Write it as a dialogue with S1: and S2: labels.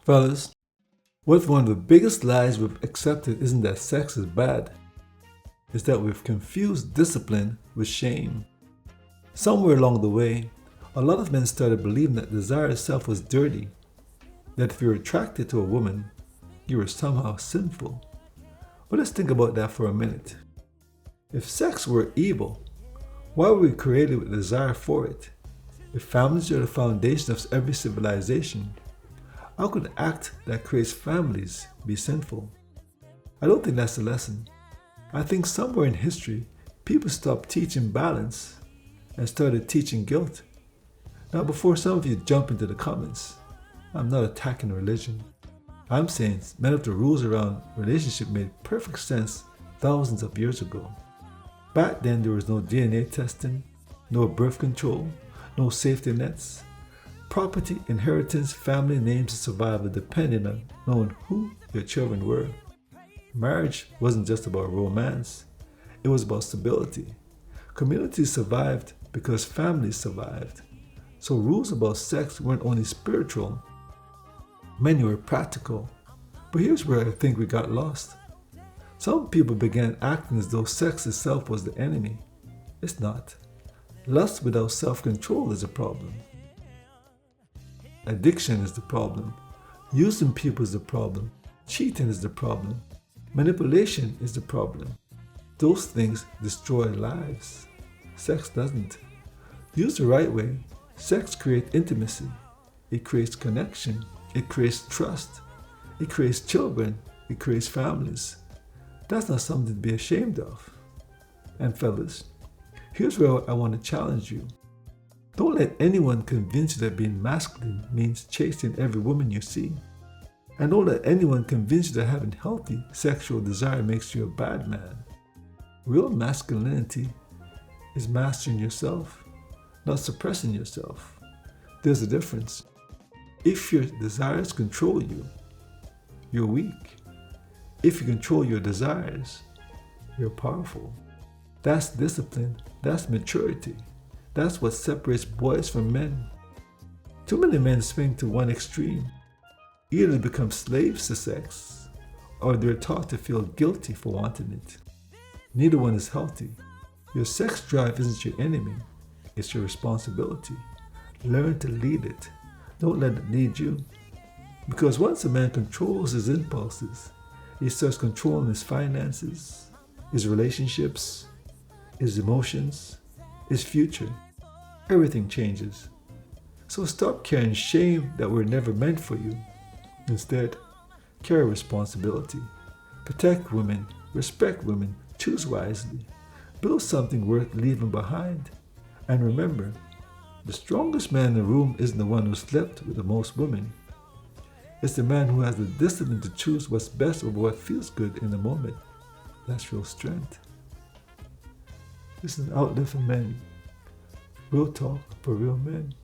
S1: Fellas, what if one of the biggest lies we've accepted isn't that sex is bad? It's that we've confused discipline with shame. Somewhere along the way, a lot of men started believing that desire itself was dirty, that if you were attracted to a woman, you were somehow sinful. But let's think about that for a minute. If sex were evil, why were we created with a desire for it? If families are the foundation of every civilization, how could an act that creates families be sinful? I don't think that's the lesson. I think somewhere in history, people stopped teaching balance and started teaching guilt. Now, before some of you jump into the comments, I'm not attacking religion. I'm saying many of the rules around relationship made perfect sense thousands of years ago. Back then, there was no DNA testing, no birth control, no safety nets. Property, inheritance, family names, and survival depended on knowing who your children were. Marriage wasn't just about romance, it was about stability. Communities survived because families survived. So rules about sex weren't only spiritual, many were practical. But here's where I think we got lost. Some people began acting as though sex itself was the enemy. It's not. Lust without self-control is a problem. Addiction is the problem. Using people is the problem. Cheating is the problem. Manipulation is the problem. Those things destroy lives. Sex doesn't. Used the right way, sex creates intimacy. It creates connection. It creates trust. It creates children. It creates families. That's not something to be ashamed of. And fellas, here's where I want to challenge you. Don't let anyone convince you that being masculine means chasing every woman you see. And don't let anyone convince you that having healthy sexual desire makes you a bad man. Real masculinity is mastering yourself, not suppressing yourself. There's a difference. If your desires control you, you're weak. If you control your desires, you're powerful. That's discipline. That's maturity. That's what separates boys from men. Too many men swing to one extreme. Either they become slaves to sex, or they're taught to feel guilty for wanting it. Neither one is healthy. Your sex drive isn't your enemy, it's your responsibility. Learn to lead it. Don't let it lead you. Because once a man controls his impulses, he starts controlling his finances, his relationships, his emotions, his future. Everything changes. So stop carrying shame that were never meant for you. Instead, carry responsibility. Protect women, respect women, choose wisely. Build something worth leaving behind. And remember, the strongest man in the room isn't the one who slept with the most women. It's the man who has the discipline to choose what's best over what feels good in the moment. That's real strength. This is an outlet for men. Real talk for real men.